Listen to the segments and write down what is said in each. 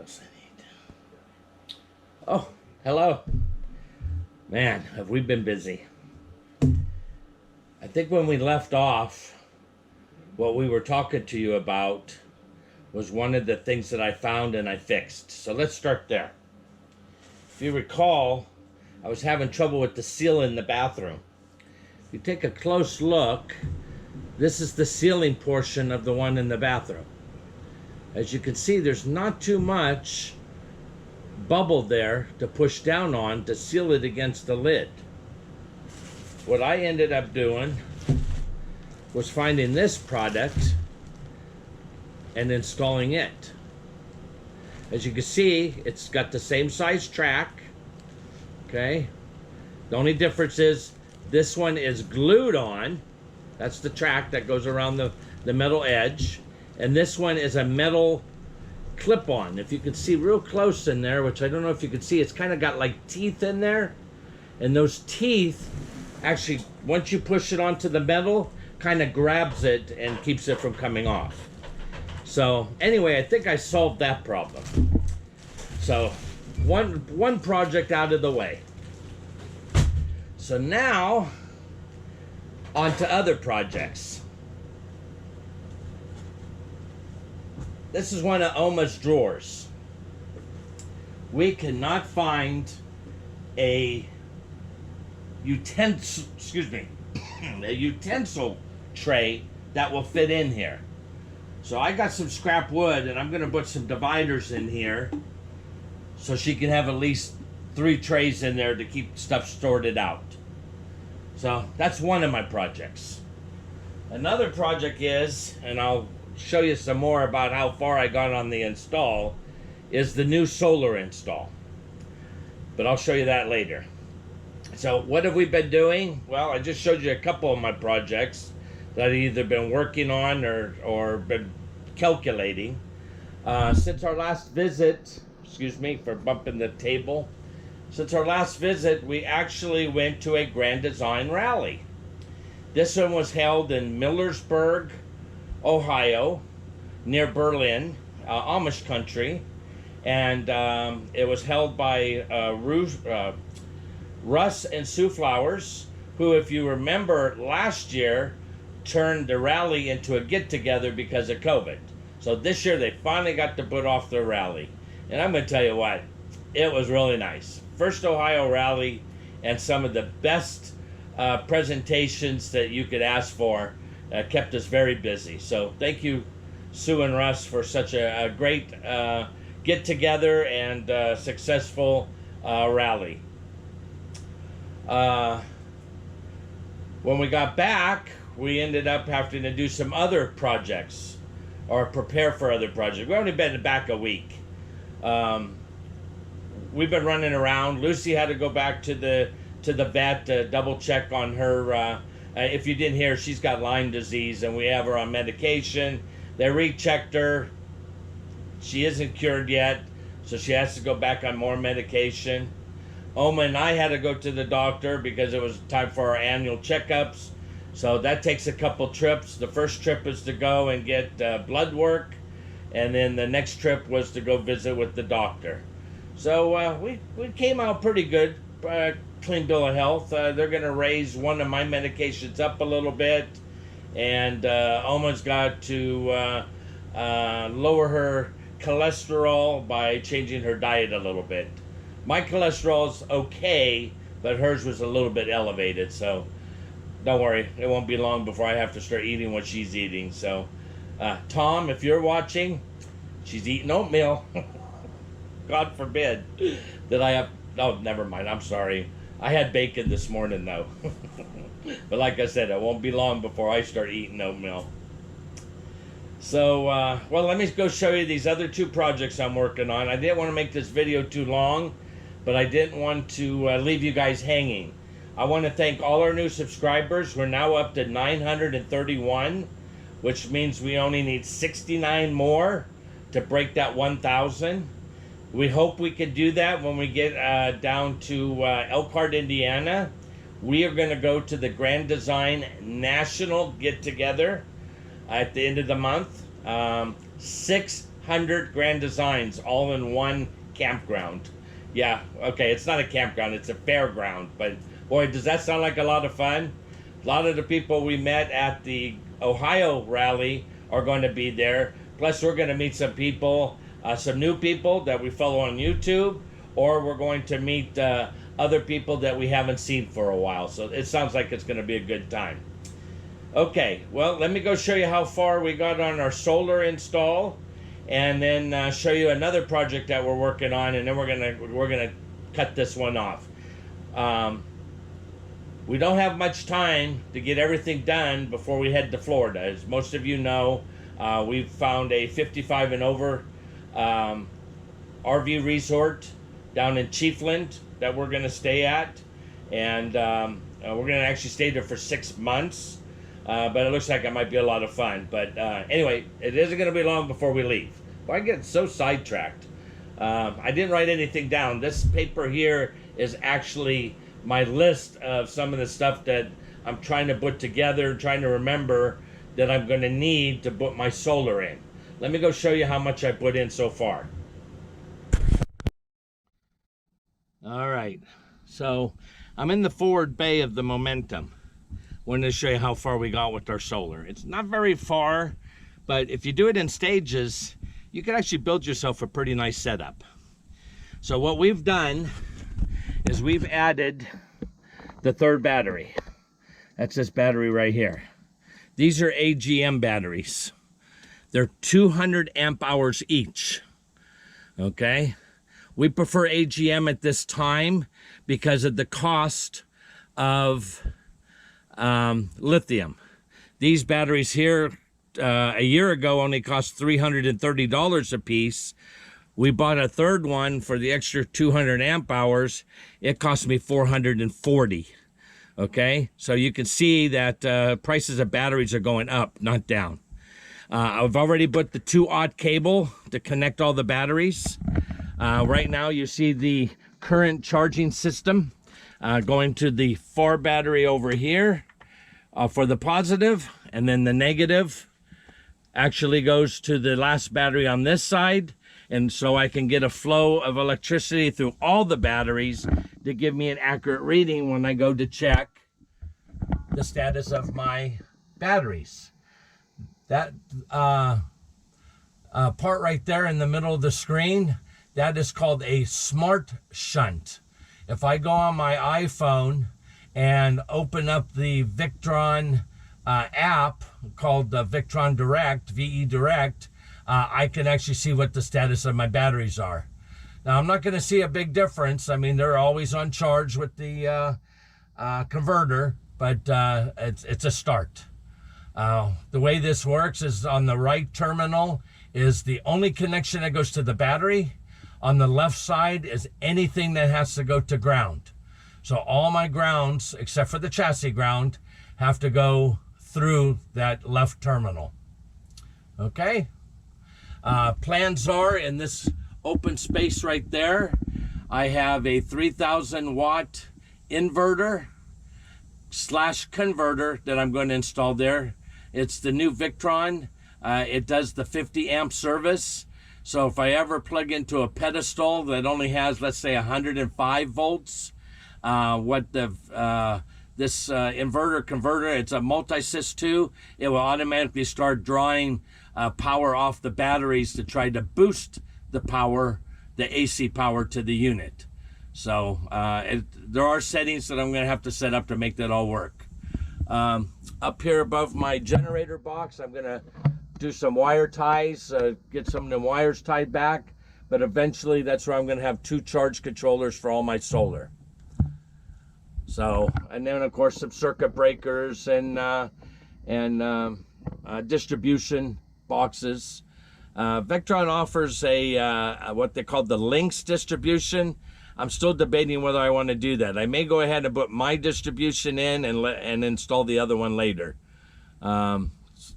else I need? Oh, hello. Man, have we been busy. I think when we left off, what we were talking to you about was one of the things that I found and I fixed. So let's start there. If you recall, I was having trouble with the seal in the bathroom. If you take a close look, this is the ceiling portion of the one in the bathroom. As you can see, there's not too much bubble there to push down on to seal it against the lid. What I ended up doing was finding this product and installing it. As you can see, it's got the same size track. Okay, the only difference is this one is glued on. That's the track that goes around the metal edge, and this one is a metal clip-on. If you can see real close in there, which I don't know if you can see, it's kind of got like teeth in there, and those teeth actually, once you push it onto the metal, kind of grabs it and keeps it from coming off. So anyway, I think I solved that problem. So one project out of the way. So now on to other projects. This is one of Oma's drawers. We cannot find a utensil, a utensil tray that will fit in here. So I got some scrap wood and I'm gonna put some dividers in here so she can have at least 3 trays in there to keep stuff sorted out. So that's one of my projects. Another project is, and I'll show you some more about how far I got on the install, is the new solar install. But I'll show you that later. So what have we been doing? Well, I just showed you a couple of my projects that I've either been working on or been calculating. Since our last visit, excuse me for bumping the table. Since our last visit, we actually went to a Grand Design rally. This one was held in Millersburg, Ohio, near Berlin, Amish country. And it was held by Russ and Sue Flowers, who, if you remember, last year turned the rally into a get-together because of COVID. So this year they finally got to put off their rally. And I'm going to tell you what, it was really nice. First Ohio rally, and some of the best presentations that you could ask for. Kept us very busy. So thank you, Sue and Russ, for such a great get-together and successful rally. When we got back, we ended up having to do some other projects or prepare for other projects. We've only been back a week. We've been running around. Lucy had to go back to the vet to double check on her. If you didn't hear, she's got Lyme disease and we have her on medication. They rechecked her. She isn't cured yet, so she has to go back on more medication. Oma and I had to go to the doctor because it was time for our annual checkups. So that takes a couple trips. The first trip is to go and get blood work, and then the next trip was to go visit with the doctor. So we came out pretty good, clean bill of health. They're going to raise one of my medications up a little bit, and Oma's got to lower her cholesterol by changing her diet a little bit. My cholesterol's okay, but hers was a little bit elevated, so don't worry, it won't be long before I have to start eating what she's eating. So Tom, if you're watching, she's eating oatmeal. God forbid that I have, oh, never mind, I'm sorry. I had bacon this morning though. But like I said, it won't be long before I start eating oatmeal. So, well, let me go show you these other 2 projects I'm working on. I didn't want to make this video too long, but I didn't want to leave you guys hanging. I want to thank all our new subscribers. We're now up to 931, which means we only need 69 more to break that 1,000. We hope we can do that when we get down to Elkhart, Indiana. We are going to go to the Grand Design National Get-Together at the end of the month. 600 200 Grand Designs all in one campground. Yeah, okay, it's not a campground, it's a fairground. But boy, does that sound like a lot of fun? A lot of the people we met at the Ohio rally are going to be there. Plus, we're going to meet some people, some new people that we follow on YouTube, or we're going to meet other people that we haven't seen for a while. So it sounds like it's going to be a good time. Okay, well, let me go show you how far we got on our solar install, and then show you another project that we're working on, and then we're gonna cut this one off. We don't have much time to get everything done before we head to Florida. As most of you know, we've found a 55 and over RV resort down in Chiefland that we're going to stay at, and we're going to actually stay there for 6 months. But it looks like it might be a lot of fun. But anyway, it isn't going to be long before we leave. Well, I get so sidetracked. I didn't write anything down. This paper here is actually my list of some of the stuff that I'm trying to put together, trying to remember that I'm going to need to put my solar in. Let me go show you how much I put in so far. All right, so I'm in the forward bay of the Momentum. Wanted to show you how far we got with our solar. It's not very far, but if you do it in stages, you can actually build yourself a pretty nice setup. So what we've done is we've added the third battery. That's this battery right here. These are AGM batteries. They're 200 amp hours each. Okay, we prefer AGM at this time because of the cost of lithium. These batteries here a year ago only cost $330 a piece. We bought a third one for the extra 200 amp hours. It cost me $440. Okay, so you can see that prices of batteries are going up, not down. I've already put the 2-aught cable to connect all the batteries. Right now you see the current charging system going to the far battery over here for the positive, and then the negative actually goes to the last battery on this side, and so I can get a flow of electricity through all the batteries to give me an accurate reading when I go to check the status of my batteries. That part right there in the middle of the screen, that is called a smart shunt. If I go on my iPhone and open up the Victron app called Victron Direct, VE Direct, I can actually see what the status of my batteries are. Now, I'm not going to see a big difference. I mean, they're always on charge with the converter, but it's a start. The way this works is on the right terminal is the only connection that goes to the battery. On the left side is anything that has to go to ground. So all my grounds, except for the chassis ground, have to go through that left terminal. Okay? Plans are in this open space right there, I have a 3,000 watt inverter / converter that I'm going to install there. It's the new Victron. It does the 50 amp service. So if I ever plug into a pedestal that only has, let's say, 105 volts, this inverter converter, it's a multi-sys 2, it will automatically start drawing power off the batteries to try to boost the power, the AC power to the unit. So there are settings that I'm going to have to set up to make that all work. Up here above my generator box, I'm going to do some wire ties, get some of the wires tied back, but eventually that's where I'm going to have 2 charge controllers for all my solar. So, and then of course some circuit breakers and distribution boxes. Victron offers a what they call the Lynx distribution. I'm still debating whether I want to do that. I may go ahead and put my distribution in and install the other one later,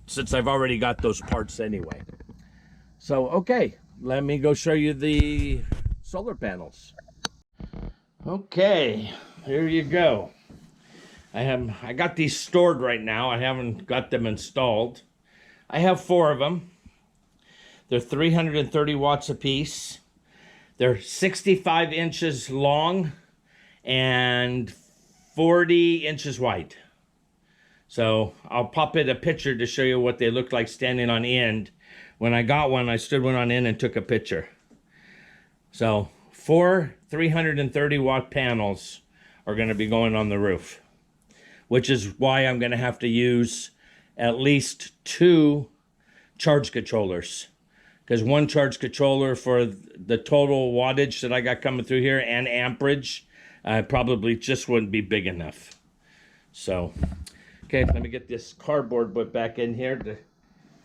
since I've already got those parts anyway. So, okay, let me go show you the solar panels. Okay, here you go. I got these stored right now. I haven't got them installed. I have 4 of them. They're 330 watts a piece. They're 65 inches long and 40 inches wide. So I'll pop it a picture to show you what they look like standing on end. When I got one, I stood one on end and took a picture. So 4 330 watt panels are going to be going on the roof, which is why I'm going to have to use at least 2 charge controllers, because one charge controller for the total wattage that I got coming through here and amperage probably just wouldn't be big enough. So, okay, let me get this cardboard put back in here to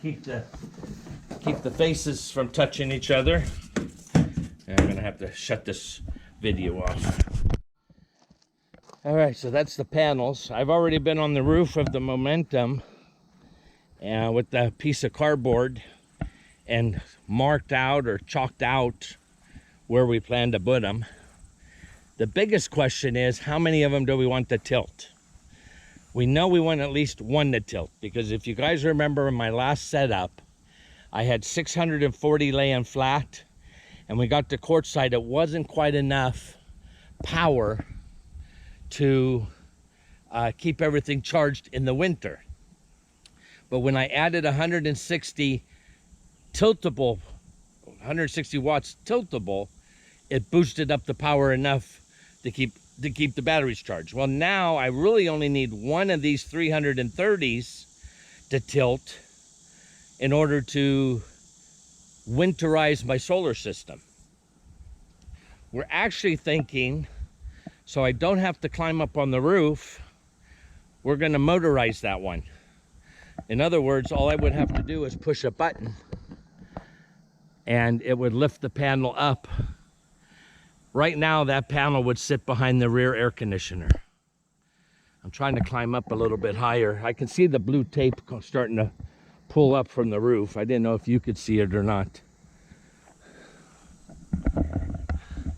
keep the faces from touching each other. And I'm gonna have to shut this video off. All right, so that's the panels. I've already been on the roof of the Momentum with the piece of cardboard and marked out or chalked out where we plan to put them. The biggest question is, how many of them do we want to tilt? We know we want at least one to tilt, because if you guys remember in my last setup, I had 640 laying flat, and we got to quartzsite. It wasn't quite enough power to keep everything charged in the winter. But when I added 160 watts tiltable, it boosted up the power enough to keep the batteries charged. Well, now I really only need one of these 330s to tilt in order to winterize my solar system. We're actually thinking, so I don't have to climb up on the roof, we're going to motorize that one. In other words, all I would have to do is push a button and it would lift the panel up. Right now, that panel would sit behind the rear air conditioner. I'm trying to climb up a little bit higher. I can see the blue tape starting to pull up from the roof. I didn't know if you could see it or not.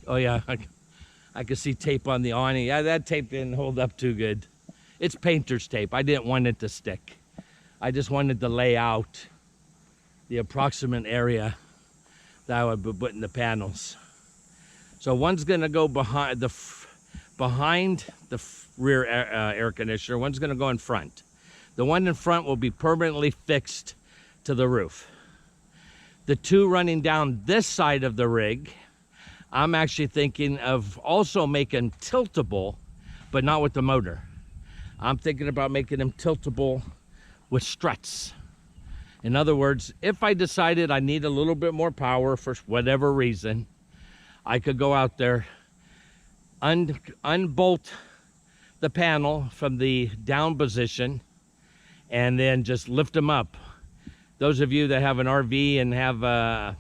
Oh yeah, I could see tape on the awning. Yeah, that tape didn't hold up too good. It's painter's tape. I didn't want it to stick. I just wanted to lay out the approximate area that I would be putting the panels. So one's gonna go behind the rear air conditioner. One's gonna go in front. The one in front will be permanently fixed to the roof. The two running down this side of the rig, I'm actually thinking of also making tiltable, but not with the motor. I'm thinking about making them tiltable with struts. In other words, if I decided I need a little bit more power for whatever reason, I could go out there, unbolt the panel from the down position, and then just lift them up. Those of you that have an RV and have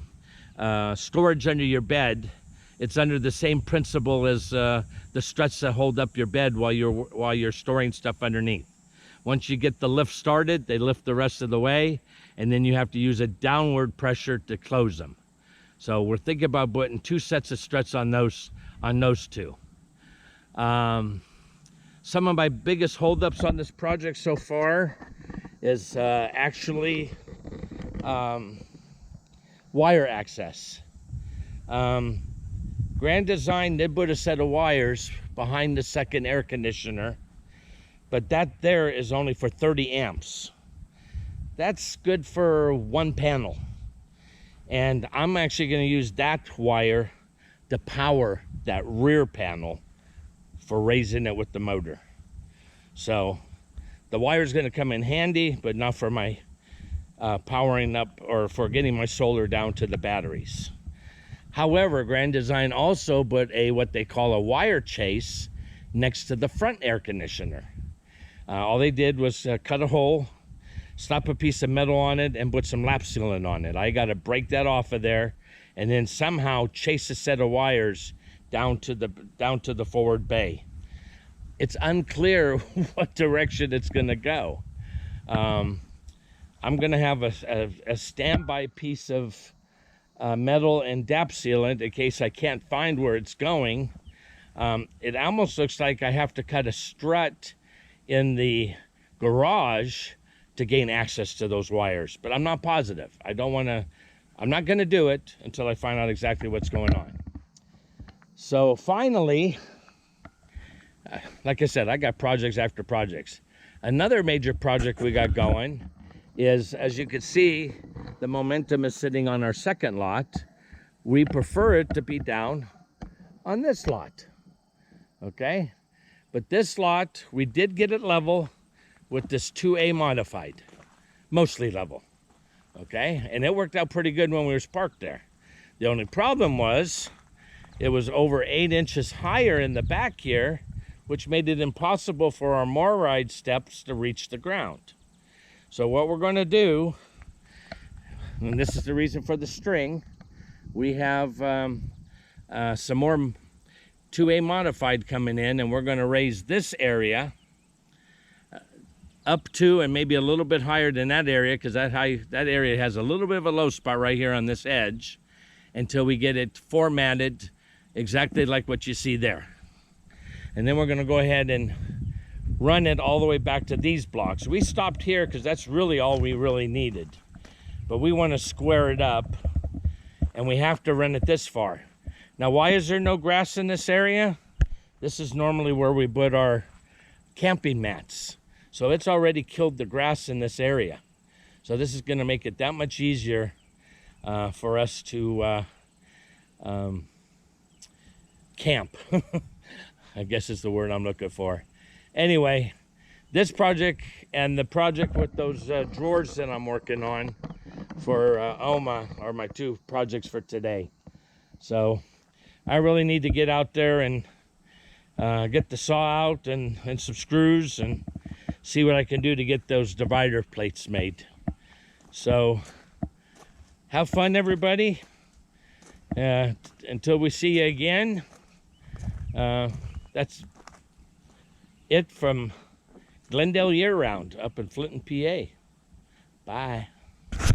storage under your bed, it's under the same principle as the struts that hold up your bed while you're storing stuff underneath. Once you get the lift started, they lift the rest of the way, and then you have to use a downward pressure to close them. So we're thinking about putting 2 sets of struts on those two. Some of my biggest holdups on this project so far is actually wire access. Grand Design did put a set of wires behind the second air conditioner, but that there is only for 30 amps. That's good for one panel. And I'm actually going to use that wire to power that rear panel for raising it with the motor. So the wire is going to come in handy, but not for my powering up or for getting my solar down to the batteries. However, Grand Design also put what they call a wire chase next to the front air conditioner. All they did was cut a hole, slap a piece of metal on it, and put some lap sealant on it. I got to break that off of there and then somehow chase a set of wires down to the forward bay. It's unclear what direction it's going to go. I'm going to have a standby piece of metal and DAP sealant in case I can't find where it's going. It almost looks like I have to cut a strut in the garage to gain access to those wires, but I'm not positive. I don't want to I'm not going to do it until I find out exactly what's going on. So finally, like I said, I got projects after projects. Another major project we got going is, as you can see, the momentum is sitting on our second lot. We prefer it to be down on this lot, okay? But this lot, we did get it level with this 2A modified, mostly level, okay? And it worked out pretty good when we were parked there. The only problem was it was over 8 inches higher in the back here, which made it impossible for our MORryde steps to reach the ground. So what we're going to do, and this is the reason for the string, we have some more 2A modified coming in, and we're going to raise this area up to and maybe a little bit higher than that area, because that area has a little bit of a low spot right here on this edge, until we get it formatted exactly like what you see there. And then we're going to go ahead and run it all the way back to these blocks. We stopped here because that's really all we really needed, but we want to square it up, and we have to run it this far. Now, why is there no grass in this area? This is normally where we put our camping mats, so it's already killed the grass in this area. So this is going to make it that much easier for us to camp. I guess is the word I'm looking for. Anyway, this project and the project with those drawers that I'm working on for Oma are my two projects for today. So I really need to get out there and get the saw out and some screws and see what I can do to get those divider plates made. So have fun, everybody. Until we see you again. That's it from Glendale Year Round up in Flinton, PA. Bye.